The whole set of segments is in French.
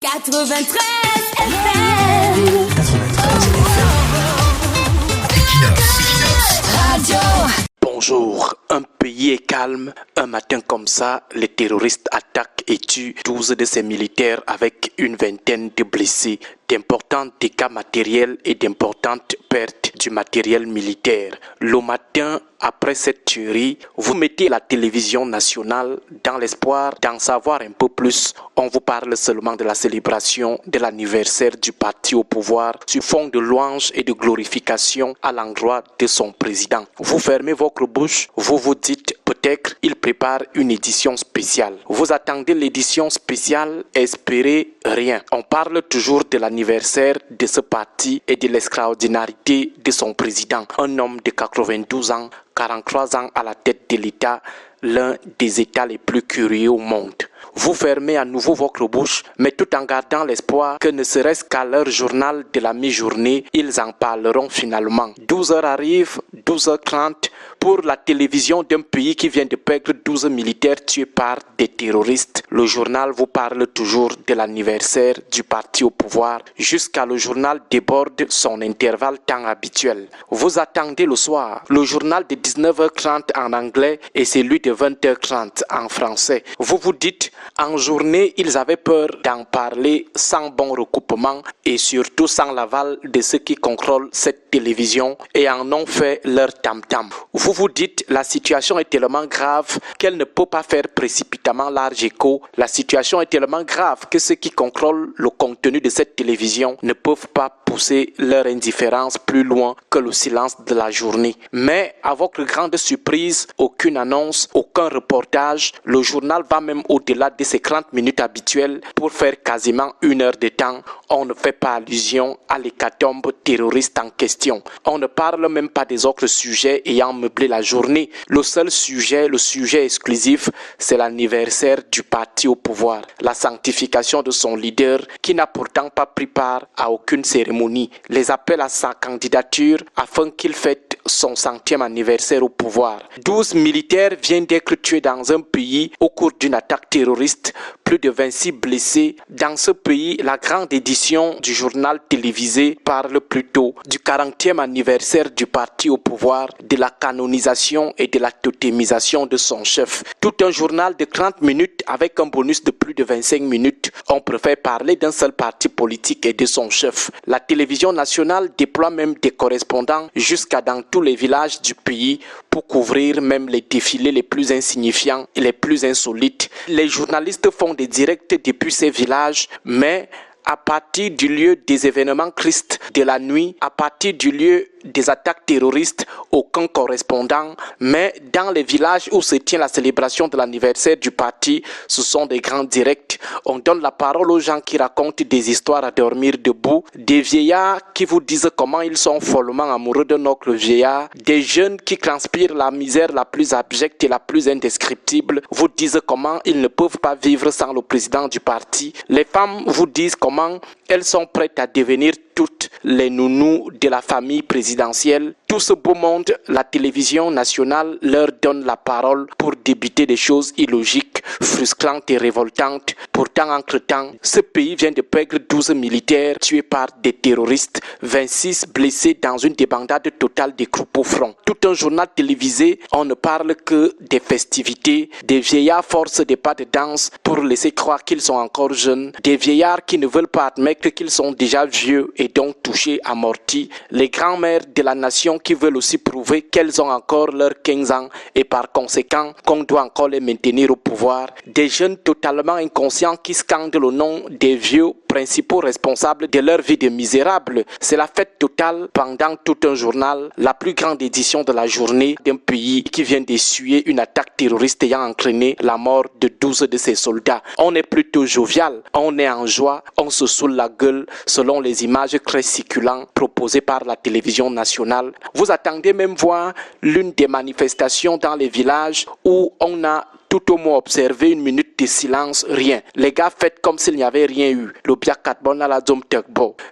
93 FM. 93 Equinox Radio. Bonjour, un pays est calme. Un matin comme ça, les terroristes attaquent et tuent 12 de ses militaires avec une vingtaine de blessés. D'importants dégâts matériels et d'importantes pertes du matériel militaire. Le matin, après cette tuerie, vous mettez la télévision nationale dans l'espoir d'en savoir un peu plus. On vous parle seulement de la célébration de l'anniversaire du parti au pouvoir sur fond de louanges et de glorification à l'endroit de son président. Vous fermez votre bouche, vous vous dites peut-être il prépare une édition spéciale. Vous attendez l'édition spéciale, espérez rien. On parle toujours de l'anniversaire de ce parti et de l'extraordinarité de son président. Un homme de 92 ans, 43 ans à la tête de l'État, l'un des États les plus curieux au monde. Vous fermez à nouveau votre bouche, mais tout en gardant l'espoir que ne serait-ce qu'à leur journal de la mi-journée, ils en parleront finalement. 12h arrive, 12h30, pour la télévision d'un pays qui vient de perdre 12 militaires tués par des terroristes. Le journal vous parle toujours de l'anniversaire du parti au pouvoir, jusqu'à le journal déborde son intervalle temps habituel. Vous attendez le soir, le journal de 19h30 en anglais et celui de 20h30 en français. Vous vous dites, en journée, ils avaient peur d'en parler sans bon recoupement et surtout sans l'aval de ceux qui contrôlent cette télévision et en ont fait leur tam-tam. Vous vous dites, la situation est tellement grave qu'elle ne peut pas faire précipitamment large écho. La situation est tellement grave que ceux qui contrôlent le contenu de cette télévision ne peuvent pas pousser leur indifférence plus loin que le silence de la journée. Mais à votre grande surprise, aucune annonce, aucun reportage, le journal va même au-delà de ses 30 minutes habituelles pour faire quasiment 1 heure de temps. On ne fait pas allusion à l'hécatombe terroriste en question. On ne parle même pas des autres sujets ayant meublé la journée. Le seul sujet, le sujet exclusif, c'est l'anniversaire du parti au pouvoir. La sanctification de son leader qui n'a pourtant pas pris part à aucune cérémonie. Les appels à sa candidature afin qu'il fête son 100e anniversaire au pouvoir. 12 militaires viennent d'être tués dans un pays au cours d'une attaque terroriste. Plus de 26 blessés. Dans ce pays, la grande édition du journal télévisé parle plutôt du 40e anniversaire du parti au pouvoir, de la canonisation et de la totémisation de son chef. Tout un journal de 30 minutes avec un bonus de plus de 25 minutes. On préfère parler d'un seul parti politique et de son chef. La télévision nationale déploie même des correspondants jusqu'à dans tous les villages du pays pour couvrir même les défilés les plus insignifiants et les plus insolites. Les journalistes font des directs depuis ces villages, mais à partir du lieu des événements tristes de la nuit, à partir du lieu des attaques terroristes, aucun correspondant, mais dans les villages où se tient la célébration de l'anniversaire du parti, ce sont des grands directs. On donne la parole aux gens qui racontent des histoires à dormir debout, des vieillards qui vous disent comment ils sont follement amoureux d'un autre vieillard, des jeunes qui transpirent la misère la plus abjecte et la plus indescriptible, vous disent comment ils ne peuvent pas vivre sans le président du parti. Les femmes vous disent comment elles sont prêtes à devenir toutes les nounous de la famille présidentielle. Tout ce beau monde, la télévision nationale leur donne la parole pour débiter des choses illogiques, frustrantes et révoltantes. Pourtant, entre-temps, ce pays vient de perdre 12 militaires tués par des terroristes, 26 blessés dans une débandade totale des groupes au front. Tout un journal télévisé, on ne parle que des festivités, des vieillards forcent des pas de danse pour laisser croire qu'ils sont encore jeunes, des vieillards qui ne veulent pas admettre qu'ils sont déjà vieux et donc touchés, amortis, les grands-mères de la nation qui veulent aussi prouver qu'elles ont encore leurs 15 ans et par conséquent qu'on doit encore les maintenir au pouvoir, des jeunes totalement inconscients qui scandent le nom des vieux principaux responsables de leur vie de misérables. C'est la fête totale pendant tout un journal, la plus grande édition de la journée d'un pays qui vient d'essuyer une attaque terroriste ayant entraîné la mort de 12 de ses soldats. On est plutôt jovial, on est en joie, on se saoule la gueule selon les images très succulentes proposées par la télévision nationale. Vous attendez même voir l'une des manifestations dans les villages où on a Tout au moins observer une minute de silence, rien. Les gars faites comme s'il n'y avait rien eu.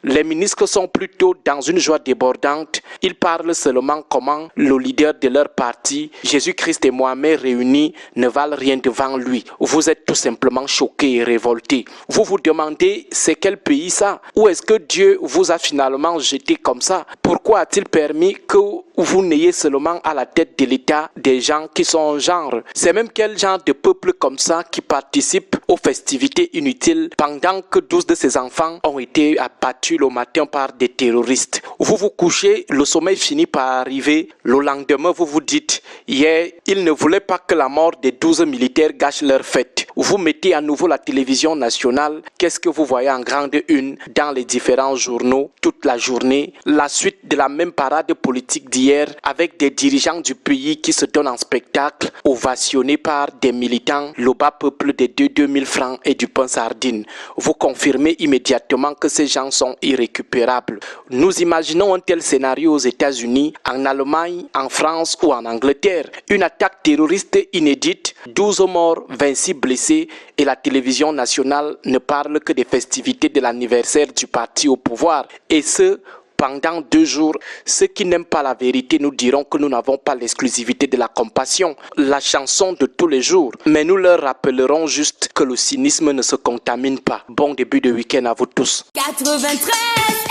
Les ministres sont plutôt dans une joie débordante. Ils parlent seulement comment le leader de leur parti, Jésus-Christ et Mohamed réunis, ne valent rien devant lui. Vous êtes tout simplement choqués et révoltés. Vous vous demandez, c'est quel pays ça? Ou est-ce que Dieu vous a finalement jeté comme ça? Pourquoi a-t-il permis que vous n'ayez seulement à la tête de l'État des gens qui sont en genre? C'est même quel genre de peuple comme ça qui participe aux festivités inutiles pendant que 12 de ses enfants ont été abattus le matin par des terroristes? Vous vous couchez, le sommeil finit par arriver. Le lendemain, vous vous dites, hier, ils ne voulaient pas que la mort des 12 militaires gâche leur fête. Vous mettez à nouveau la télévision nationale. Qu'est-ce que vous voyez en grande une dans les différents journaux toute la journée? La suite de la même parade politique d'hier avec des dirigeants du pays qui se donnent en spectacle, ovationnés par des militants, le bas peuple des 2000 francs et du pain sardine. Vous confirmez immédiatement que ces gens sont irrécupérables. Nous imaginons un tel scénario aux États-Unis, en Allemagne, en France ou en Angleterre. Une attaque terroriste inédite, 12 morts, 26 blessés et la télévision nationale ne parle que des festivités de l'anniversaire du parti au pouvoir. Et ce, pendant 2 jours. Ceux qui n'aiment pas la vérité nous diront que nous n'avons pas l'exclusivité de la compassion, la chanson de tous les jours. Mais nous leur rappellerons juste que le cynisme ne se contamine pas. Bon début de week-end à vous tous. 93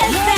FM.